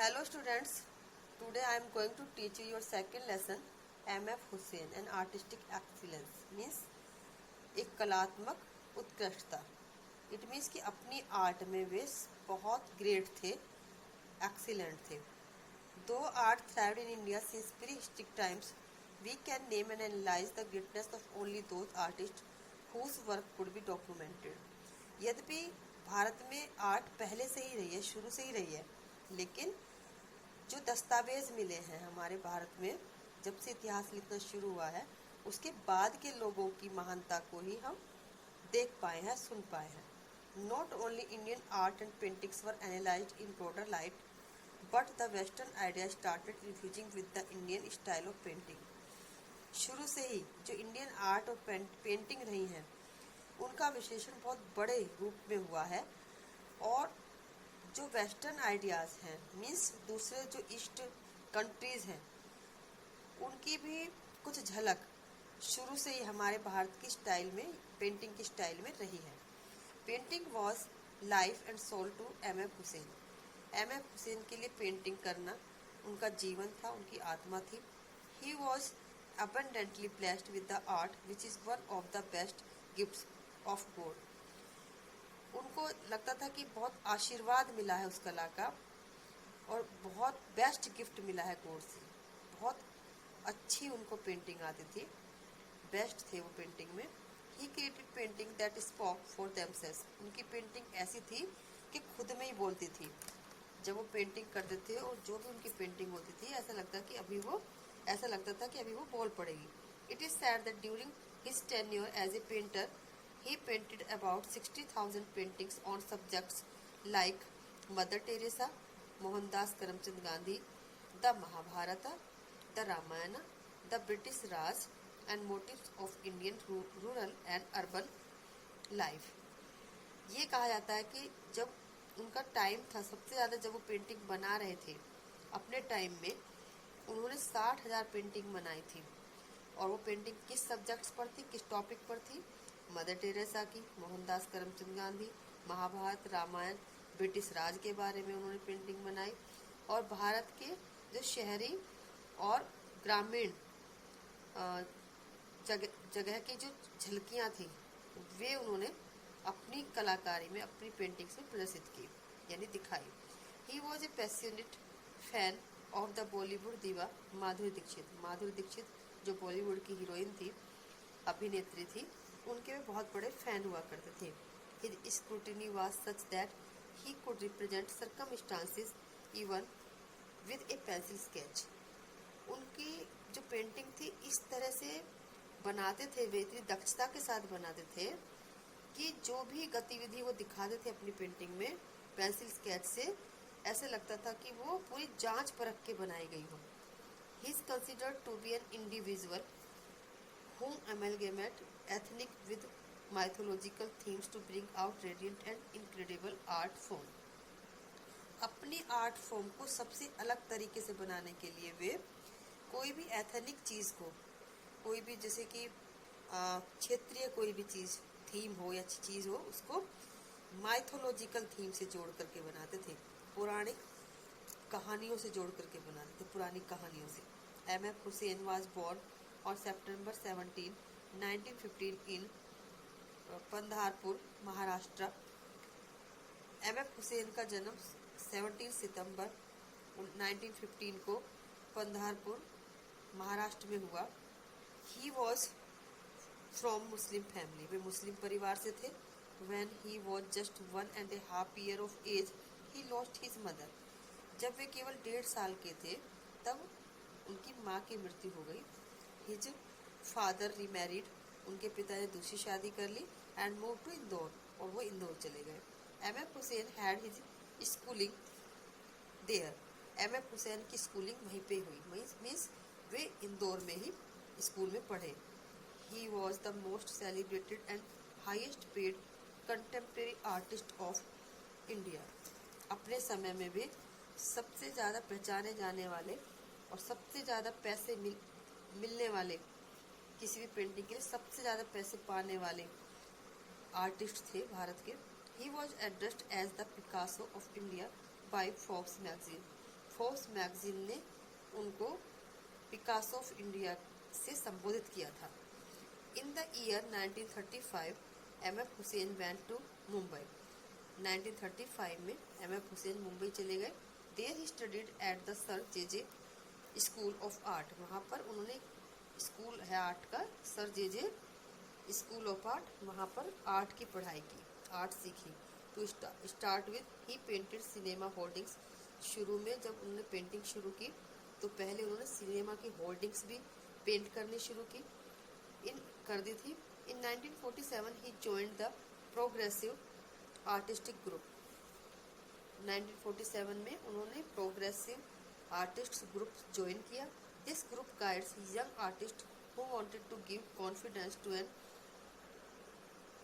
Hello students, today I am going to teach you your second lesson M.F. Hussain and artistic excellence means एक कलात्मक उत्कृष्टता। It means कि अपनी art में वे बहुत ग्रेट थे, एक्सीलेंट थे। दो art thrived in India since prehistoric times, we can name and analyze the greatness of only those artists whose work could be documented। यद्यपि भारत में आर्ट पहले से ही रही है, शुरू से ही रही है, लेकिन जो दस्तावेज मिले हैं हमारे भारत में जब से इतिहास लिखना शुरू हुआ है, उसके बाद के लोगों की महानता को ही हम देख पाए हैं, सुन पाए हैं। Not only Indian art and paintings were analysed in broader light, but the western idea started refusing with the Indian style of painting. शुरू से ही जो इंडियन आर्ट और पेंटिंग रही हैं, उनका विश्लेषण बहुत बड़े रूप में हुआ है, और जो वेस्टर्न आइडियाज़ हैं मीन्स दूसरे जो ईस्ट कंट्रीज़ हैं, उनकी भी कुछ झलक शुरू से ही हमारे भारत की स्टाइल में, पेंटिंग की स्टाइल में रही है। Painting was life and soul to M.F. Husain. M.F. Husain के लिए पेंटिंग करना उनका जीवन था, उनकी आत्मा थी। He was abundantly blessed with the art which is one of the best gifts of God। उनको लगता था कि बहुत आशीर्वाद मिला है उस कला का, और बहुत बेस्ट गिफ्ट मिला है गॉड से। बहुत अच्छी उनको पेंटिंग आती थी, बेस्ट थे वो पेंटिंग में। He created painting that spoke for themselves. उनकी पेंटिंग ऐसी थी कि खुद में ही बोलती थी। जब वो पेंटिंग करते थे और जो भी उनकी पेंटिंग होती थी, ऐसा लगता था कि अभी वो बोल पड़ेगी। It is sad that during his tenure as a painter he painted about 60,000 paintings on subjects like Mother Teresa, Mohandas Karamchand Gandhi, the Mahabharata, the Ramayana, the British Raj, and motifs of Indian rural and urban life। ये कहा जाता है कि जब उनका time था, सबसे ज़्यादा जब वो पेंटिंग बना रहे थे अपने टाइम में, उन्होंने 60,000 पेंटिंग बनाई थी। और वो पेंटिंग किस सब्जेक्ट्स पर थी, किस टॉपिक पर थी? मदर टेरेसा की, मोहनदास करमचंद गांधी, महाभारत, रामायण, ब्रिटिश राज के बारे में उन्होंने पेंटिंग बनाई। और भारत के जो शहरी और ग्रामीण जगह की जो झलकियाँ थी, वे उन्होंने अपनी कलाकारी में, अपनी पेंटिंग से प्रदर्शित की, यानी दिखाई। He was a passionate fan of the Bollywood दीवा माधुरी दीक्षित। माधुरी दीक्षित जो बॉलीवुड की हीरोइन थी, अभिनेत्री थी, उनके भी बहुत बड़े फैन हुआ करते थे। His scrutiny was such that he could represent circumstances even with A pencil sketch. उनकी जो पेंटिंग थी, इस तरह से बनाते थे, वे इतनी दक्षता के साथ बनाते थे कि जो भी गतिविधि वो दिखाते थे अपनी पेंटिंग में पेंसिल स्केच से, ऐसे लगता था कि वो पूरी जांच परख के बनाई गई हो। He is considered to be an individual whom amalgamate ethnic with mythological themes to bring out radiant and incredible art form। अपनी आर्ट फॉर्म को सबसे अलग तरीके से बनाने के लिए वे कोई भी एथनिक चीज़ को, कोई भी जैसे कि क्षेत्रीय कोई भी चीज़, थीम हो या चीज़ हो, उसको माइथोलॉजिकल थीम से जोड़ करके बनाते थे, पौराणिक कहानियों से जोड़ करके बनाते थे, पुरानी कहानियों से। M.F. हुसैन वाज बोर्न और सितंबर 17, 1915 इन पंधारपुर, महाराष्ट्र। M.F. हुसैन का जन्म 17 सितंबर 1915 को पंधारपुर, महाराष्ट्र में हुआ। He was from Muslim family. वे मुस्लिम परिवार से थे। When he was just 1.5 year of age he lost his mother. जब वे केवल 1.5 साल के थे, तब उनकी माँ की मृत्यु हो गई। His father remarried. उनके पिता ने दूसरी शादी कर ली एंड मूव टू इंदौर, और वो इंदौर चले गए। M.F. Husain had his schooling there. M.F. Husain की स्कूलिंग वहीं पे हुई, मीन्स वे इंदौर में ही स्कूल में पढ़े। He was the most celebrated and highest paid contemporary artist of India. अपने समय में भी सबसे ज़्यादा पहचाने जाने वाले और सबसे ज़्यादा पैसे मिलने वाले, किसी भी पेंटिंग के लिए सबसे ज़्यादा पैसे पाने वाले आर्टिस्ट थे भारत के। He was addressed as the Picasso of India by Forbes magazine. Forbes magazine ने उनको पिकासो ऑफ इंडिया से संबोधित किया था। In the year 1935 M F. Husain went to Mumbai. 1935 में एम.एफ. हुसैन मुंबई चले गए। There he studied at the Sir J School of Art. वहाँ पर उन्होंने स्कूल है आर्ट का, Sir J School of Art, वहाँ पर आर्ट की पढ़ाई की, आर्ट सीखी। To start with he painted cinema hoardings. शुरू में जब उन्होंने पेंटिंग शुरू की तो पहले उन्होंने सिनेमा की होर्डिंग्स भी पेंट करनी शुरू की कर दी थी। In 1947 he joined the progressive artistic group. 1947 में उन्होंने प्रोग्रेसिव आर्टिस्ट ग्रुप ज्वाइन किया। This group guides young artist who wanted to give confidence to an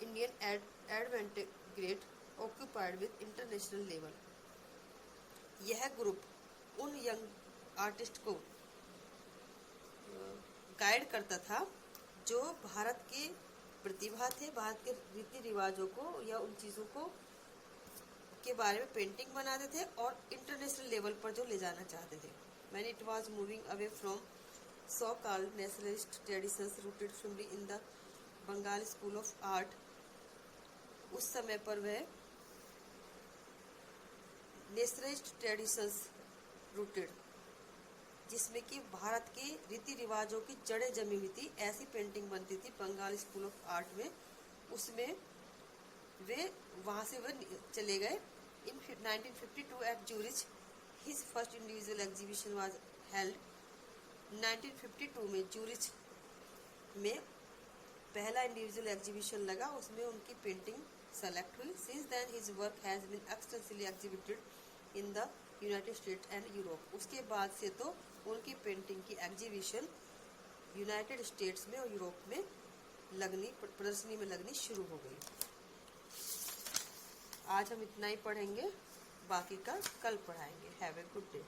Indian avantgarde occupied with international level. यह ग्रुप उन यंग आर्टिस्ट को guide करता था जो भारत के प्रतिभा थे, भारत के रीति रिवाजों को या उन चीज़ों को के बारे में पेंटिंग बनाते थे और इंटरनेशनल लेवल पर जो ले जाना चाहते थे। When it was moving away from so-called nationalist traditions rooted firmly in the Bengal School of Art, उस समय पर वह नेशनलिस्ट ट्रेडिशंस रूटेड, जिसमें कि भारत के रीति रिवाजों की जड़ें जमी हुई थी, ऐसी पेंटिंग बनती थी बंगाल स्कूल ऑफ आर्ट में। उसमें वे वहाँ से वे चले गए। In 1952 at Zurich his first individual exhibition was held. 1952 में जूरिच में पहला इंडिविजुअल एग्जीबिशन लगा, उसमें उनकी पेंटिंग सेलेक्ट हुई। Since then his work has been extensively exhibited in the United States and Europe. उसके बाद से तो उनकी पेंटिंग की एग्जीबिशन यूनाइटेड स्टेट्स में और यूरोप में लगनी, प्रदर्शनी में लगनी शुरू हो गई। आज हम इतना ही पढ़ेंगे, बाकी का कल पढ़ाएंगे। Have a good day.